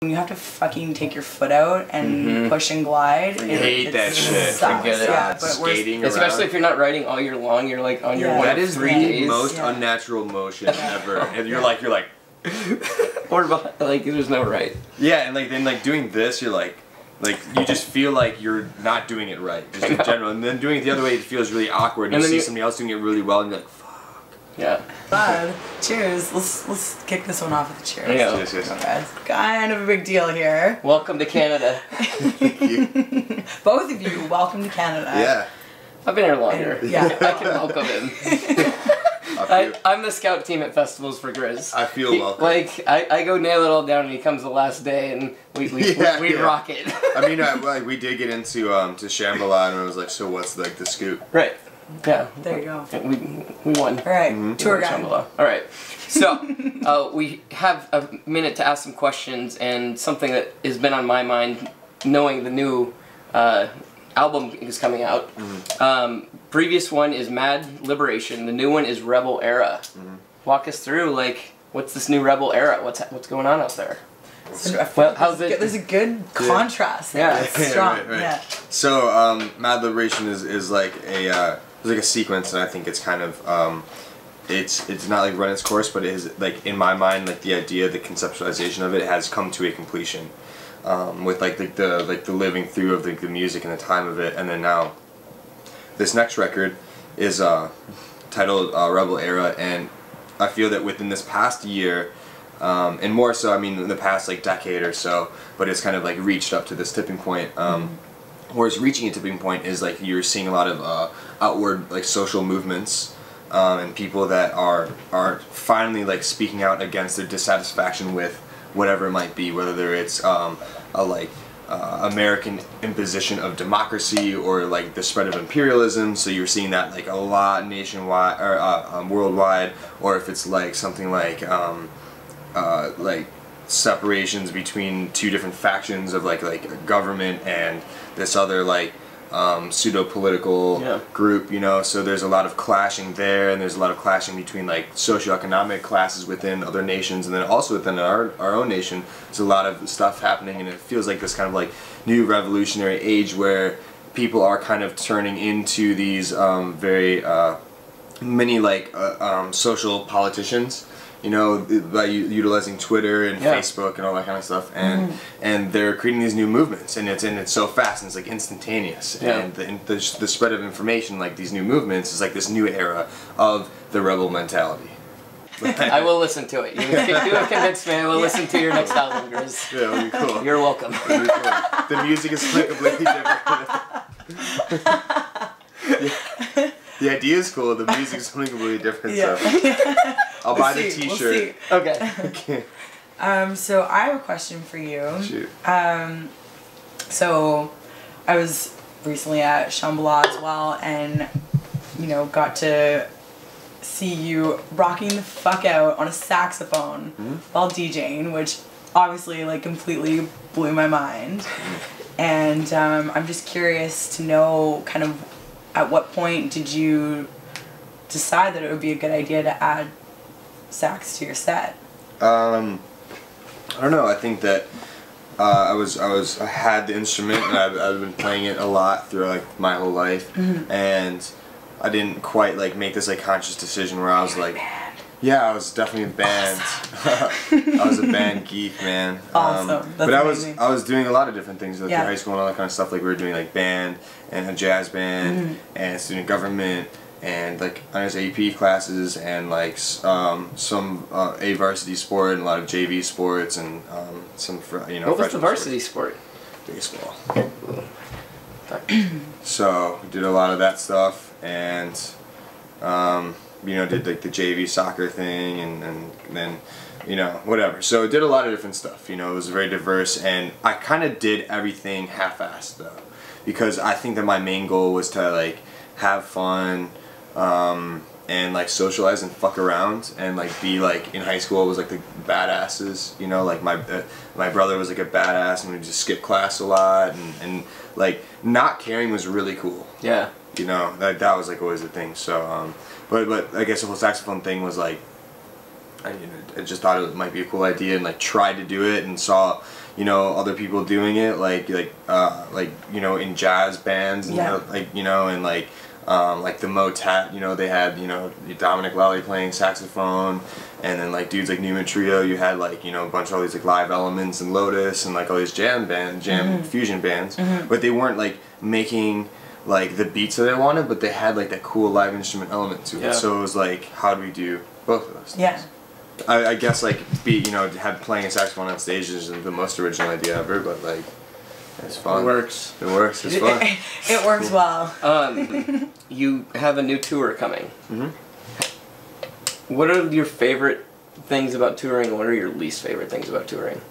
When you have to fucking take your foot out and push and glide. I hate that shit. Forget it. Yeah, skating around. Especially if you're not riding all year long, you're like on your way. That is the most unnatural motion ever. And you're like or like there's no right. Yeah, and like then like doing this, you're like you just feel like you're not doing it right, just in general. And then doing it the other way, it feels really awkward. And you see somebody else doing it really well, and you're like, fuck. Yeah. Bud, cheers. Let's kick this one off with a cheers. Yeah. Yes. Okay. Kind of a big deal here. Welcome to Canada. Thank you. Both of you, welcome to Canada. Yeah. I've been here longer. Yeah. I can welcome him. I'm the scout team at festivals for Griz. I feel welcome. Like I go nail it all down, and he comes the last day, and we rock it. I mean, we did get into to Shambhala, and I was like, so what's like the scoop? Right. Yeah. There you go. We won. All right. Tour guide. All right. So we have a minute to ask some questions, and something that has been on my mind, knowing the new album is coming out. Previous one is Mad Liberation. The new one is Rebel Era. Walk us through, like, what's this new Rebel Era? What's going on out there? Well, there's a good contrast. Yeah, it's strong. Right. Yeah. So Mad Liberation is like a sequence, and I think it's kind of it's not like run its course, but it is like in my mind, like the idea, the conceptualization of it has come to a completion. With the living through of the music and the time of it, and then now this next record is titled Rebel Era, and I feel that within this past year, and more so, I mean, in the past like decade or so, but it's kind of like reached up to this tipping point. Whereas reaching a tipping point is like you're seeing a lot of outward like social movements and people that are finally like speaking out against their dissatisfaction with whatever it might be, whether it's American imposition of democracy or like the spread of imperialism. So you're seeing that like a lot nationwide or worldwide, or if it's like something like separations between two different factions of like government and this other like pseudo-political group, you know. So there's a lot of clashing there, and there's a lot of clashing between like socioeconomic classes within other nations, and then also within our own nation. There's a lot of stuff happening, and it feels like this kind of like new revolutionary age where people are kind of turning into these very many like social politicians, you know, by utilizing Twitter and Facebook and all that kind of stuff, and and they're creating these new movements, and it's so fast, and it's like instantaneous, and the spread of information, like these new movements, is like this new era of the rebel mentality. I will listen to it. You have convinced me. I will listen to your next album, Griz. Yeah, it'll be cool. You're welcome. It'll be cool. The music is completely different. The idea is cool. The music's something completely different. So I'll buy the T-shirt. We'll Okay. So I have a question for you. Shoot. So I was recently at Shambhala as well, and you know, got to see you rocking the fuck out on a saxophone while DJing, which obviously like completely blew my mind. And I'm just curious to know kind of at what point did you decide that it would be a good idea to add sax to your set? I don't know. I think that I had the instrument, and I've been playing it a lot through like my whole life, and I didn't quite like make this like conscious decision where I was like, yeah, I was definitely a band. Awesome. I was a band geek, man. Awesome. That's but amazing. I was doing a lot of different things like through high school and all that kind of stuff. Like we were doing like band and a jazz band and student government and like honors AP classes and like some A varsity sport and a lot of JV sports and some What was the varsity sport? Baseball. So we did a lot of that stuff, and you know, did like the JV soccer thing, and then you know, whatever. So I did a lot of different stuff. You know, it was very diverse, and I kind of did everything half-assed though, because I think that my main goal was to like have fun and like socialize and fuck around and like be like in high school I was like the badasses, you know, like my brother was like a badass and we just skip class a lot, and like not caring was really cool. Yeah. You know, that was like always the thing. So but I guess the whole saxophone thing was like I just thought it might be a cool idea and like tried to do it and saw, you know, other people doing it, like you know, in jazz bands, and like, you know, and like the Motet, you know, they had, you know, Dominic Lally playing saxophone, and then like dudes like Newman Trio, you had like, you know, a bunch of all these like Live Elements and Lotus and like all these jam fusion bands, but they weren't like making like the beats that they wanted, but they had like that cool live instrument element to it. So it was like, how do we do both of those things? Yeah. I guess like you know, playing a saxophone on stage isn't the most original idea ever, but like it's fun. It works. It works. It's fun. It works well. You have a new tour coming. What are your favorite things about touring? What are your least favorite things about touring?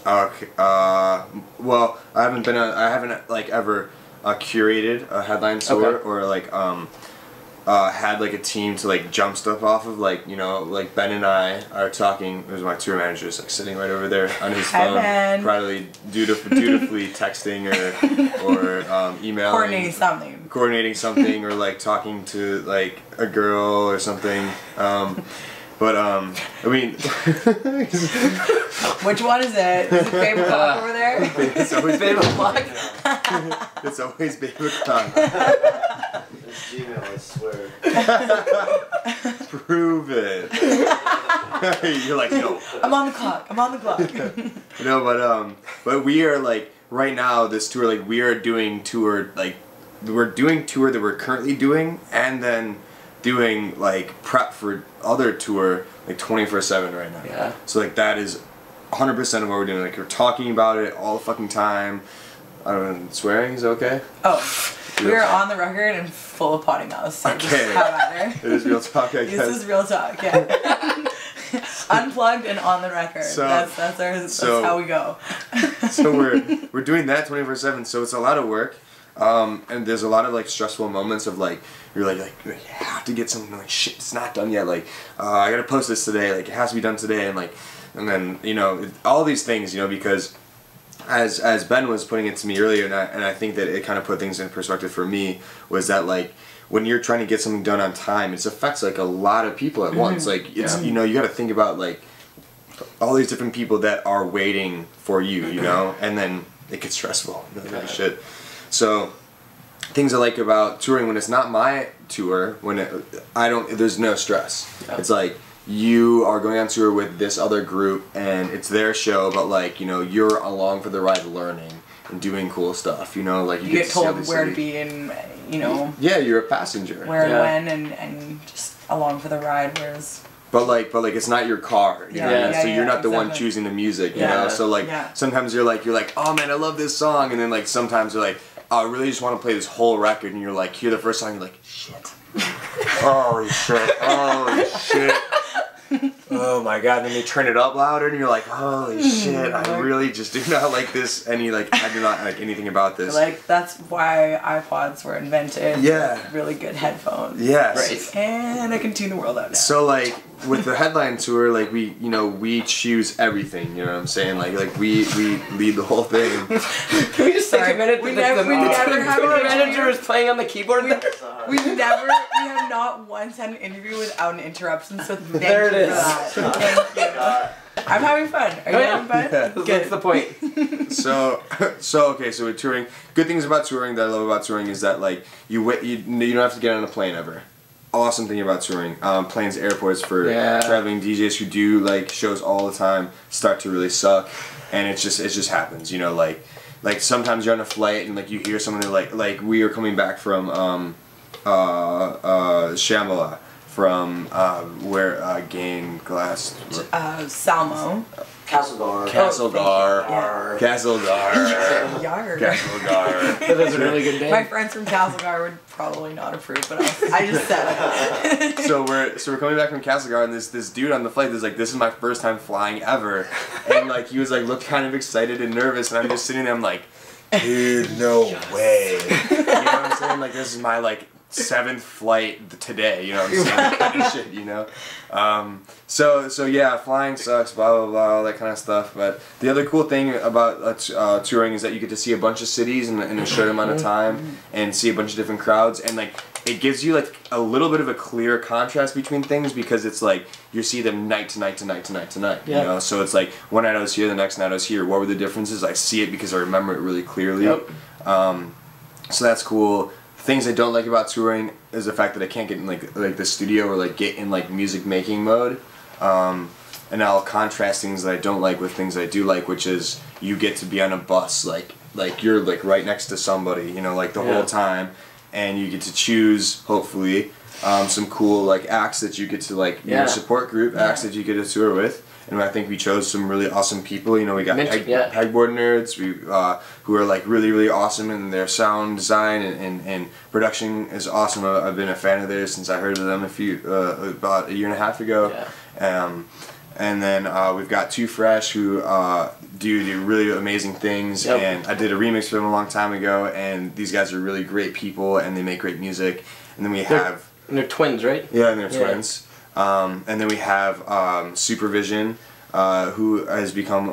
Okay. Well, I haven't like ever curated a headline tour or like had like a team to like jump stuff off of. Like, you know, like Ben and I are talking. There's my tour manager is like sitting right over there on his phone, probably dutifully texting or emailing, coordinating something, or like talking to like a girl or something. But I mean, which one is it? Is it Babe O'Clock over there? It's always Babe O'Clock. It's always Babe O'Clock. It's Gmail, I swear. Prove it. You're like, no. I'm on the clock. I'm on the clock. No, but we are like right now this tour, like we are doing tour, like we're doing tour that we're currently doing, and then doing like prep for other tour like 24/7 right now. Yeah. So like that is 100% of what we're doing. Like we're talking about it all the fucking time. I don't know, swearing is okay? Oh, we are on the record and full of potty mouths. So just have at it is real talk, I guess. This is real talk, yeah. Unplugged and on the record. So, that's how we go. So we're doing that 24/7. So it's a lot of work, and there's a lot of like stressful moments of like you're like you have to get something, like shit, it's not done yet. Like I gotta post this today. Like it has to be done today, and then you know all these things, you know, because as Ben was putting it to me earlier, and I think that it kind of put things in perspective for me, was that like when you're trying to get something done on time, it affects like a lot of people at once. Like it's you know, you got to think about like all these different people that are waiting for you, you know, and then it gets stressful. You know, shit. So things I like about touring when it's not my tour, when there's no stress. It's like you are going on tour with this other group and it's their show, but like, you know, you're along for the ride learning and doing cool stuff, you know, like you get told where to be and, you know. Yeah, you're a passenger. Where and when and just along for the ride, whereas. But like it's not your car, you know. So you're not the one choosing the music, you know. So like sometimes you're like, oh man, I love this song, and then like sometimes you're like, oh, I really just want to play this whole record, and you're like, hear the first song, you're like, shit. Holy shit. Oh my god, and then they turn it up louder and you're like, holy shit, I really just do not like this I do not like anything about this. Like, that's why iPods were invented. Yeah. Really good headphones. Yes. Right. And I can tune the world out now. So like with the headline tour, like we choose everything, you know what I'm saying? Like we lead the whole thing. Can we just take a minute? We never have the manager is playing on the keyboard. We have not once had an interview without an interruption, so thank you for that. Thank you. I'm having fun. Are you having fun? Yeah. Good. That's the point. So we're touring. Good things about touring that I love about touring is that like you don't have to get on a plane ever. Awesome thing about touring. Planes, airports for traveling DJs who do like shows all the time start to really suck, and it just happens. You know, like sometimes you're on a flight and like you hear something like we were coming back from Shambhala. From where Game Glass Salmo. Castlegar. Castlegar. Yar. Castlegar. That is a really good name. My friends from Castlegar would probably not approve, but I just said it. So we're coming back from Castlegar, and this dude on the flight is like, this is my first time flying ever, and like he was like looked kind of excited and nervous, and I'm just sitting there, I'm like, dude, no way. You know what I'm saying? Like this is my like 7th flight today, you know what I'm saying? That kind of shit, you know? So yeah, flying sucks, blah, blah, blah, all that kind of stuff. But the other cool thing about touring is that you get to see a bunch of cities in a short amount of time and see a bunch of different crowds. And like it gives you like a little bit of a clear contrast between things because it's like you see them night to night to night to night to night. Yeah. You know, so it's like one night I was here, the next night I was here. What were the differences? I see it because I remember it really clearly. Yep. So that's cool. Things I don't like about touring is the fact that I can't get in like the studio or like get in like music making mode. And I'll contrast things that I don't like with things I do like, which is you get to be on a bus like you're like right next to somebody, you know, like the whole time, and you get to choose hopefully some cool like acts that you get to like your support group acts that you get to tour with. And I think we chose some really awesome people. You know, we got pegboard nerds who are like really, really awesome in their sound design and production is awesome. I've been a fan of theirs since I heard of them about a year and a half ago. Yeah. And then we've got Too Fresh who do really amazing things. Yep. And I did a remix for them a long time ago. And these guys are really great people and they make great music. And then they're twins, right? Yeah, and they're twins. And then we have Supervision, who has become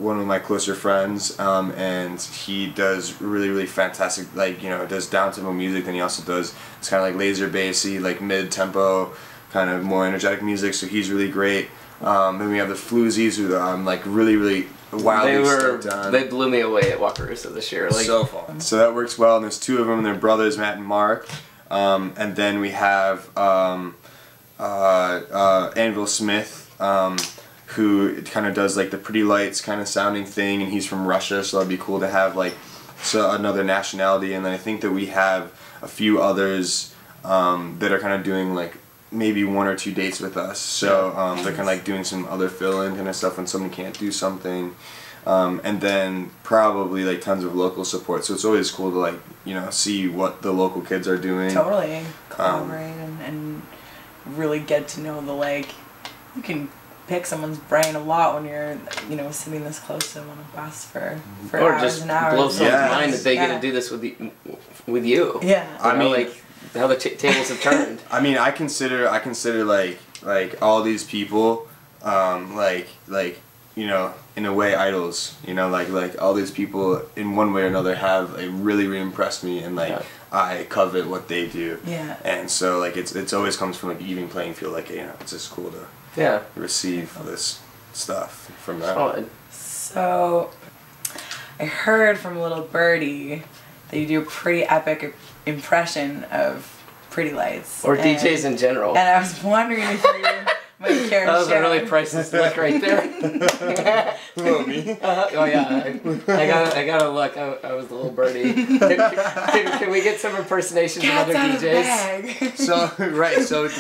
one of my closer friends, and he does really, really fantastic, like, you know, does down-tempo music, then he also does, it's kind of like laser bassy, like mid-tempo, kind of more energetic music, so he's really great. Then we have the Floozies, who I'm like really, really wildly stoked on. They blew me away at Wakarusa this year. Like, so fun. So that works well, and there's two of them, and they're brothers, Matt and Mark. And then we have Anvil Smith, who kind of does like the Pretty Lights kind of sounding thing, and he's from Russia, so that'd be cool to have like another nationality. And then I think that we have a few others that are kind of doing like maybe 1 or 2 dates with us, so they're kind of like doing some other fill-in kind of stuff when someone can't do something. And then probably like tons of local support, so it's always cool to like, you know, see what the local kids are doing. Totally. Collaborate and really get to know the, like, you can pick someone's brain a lot when you're, you know, sitting this close to them on a bus for or hours just and hours. blow someone's mind that they get to do this with you. Yeah. I mean, like how the tables have turned. I mean, I consider like all these people like you know, in a way, idols. You know, like all these people in one way or another have really, really impressed me, and like I covet what they do. Yeah. And so like it's always comes from like an even playing field. Like, you know, it's just cool to receive this stuff from that. So I heard from Little Birdie that you do a pretty epic impression of Pretty Lights. Or DJs in general. And I was wondering if you might care to That was share. a really priceless look right there. Who, me? Oh yeah, I got a look. I was the Little Birdie. Can we get some impersonations of other DJs? So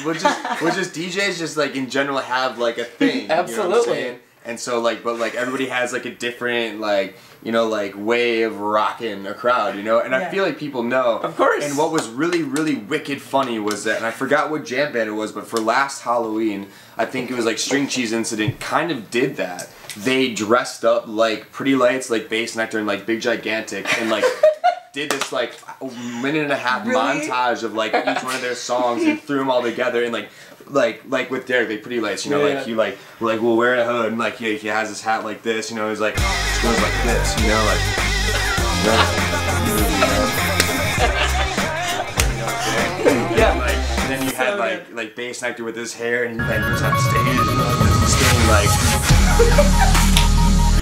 we'll just DJs just like in general have like a thing. Absolutely. You know what I'm saying? And so like, but like everybody has like a different like, you know, like way of rocking a crowd, you know? And I feel like people know. Of course. And what was really, really wicked funny was that, and I forgot what jam band it was, but for last Halloween, I think it was like String Cheese Incident kind of did that. They dressed up like Pretty Lights, like Bass Nectar, and like Big Gigantic, and like did this like 1.5 minute montage of like each one of their songs and threw them all together, and like with Derek, like Pretty Lights, you know, like he like will wear a hood, and like he has his hat like this, you know, he's like goes like this, you know, like. Yeah. Like, and then you had like Bass Nectar with his hair, and he like was on stage and does this thing like.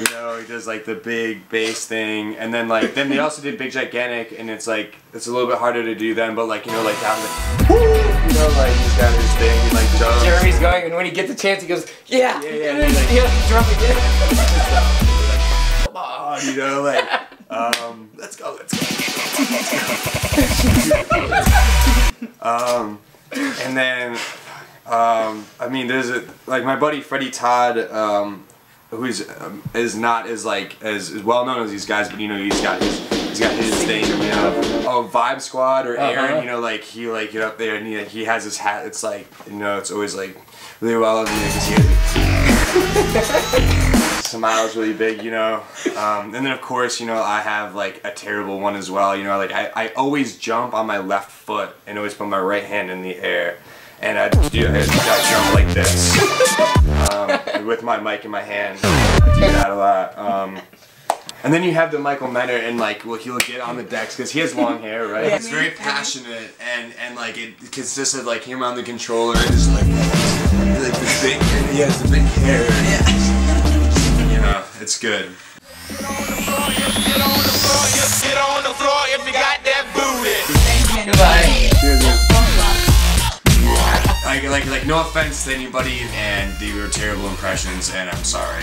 You know, he does like the big bass thing, and then they also did Big Gigantic, and it's like it's a little bit harder to do then, but like, you know, like down the, you know, like he's got his thing, and like jumps. Jeremy's going, and when he gets a chance, he goes, yeah, yeah, he has to drum again. Come on, you know, like let's go. And then I mean, there's like my buddy Freddie Todd, who is not as like as well known as these guys, but you know, he's got his thing, you know, Vibe Squad or Aaron, you know, like he like get up there and he has his hat. It's like, you know, it's always like really well, because he has smiles really big, you know. And then of course, you know, I have like a terrible one as well, you know, like I always jump on my left foot and always put my right hand in the air. And I jump like this with my mic in my hand. I do that a lot. And then you have the Michael Menner, and like, well, he'll get on the decks because he has long hair, right? Yeah. It's very passionate, and like it consists of like him on the controller and just like the big, and he has the big hair. Yeah. You know, it's good. Get on the floor if you got that booty. Goodbye. Like, no offense to anybody, and they were terrible impressions, and I'm sorry.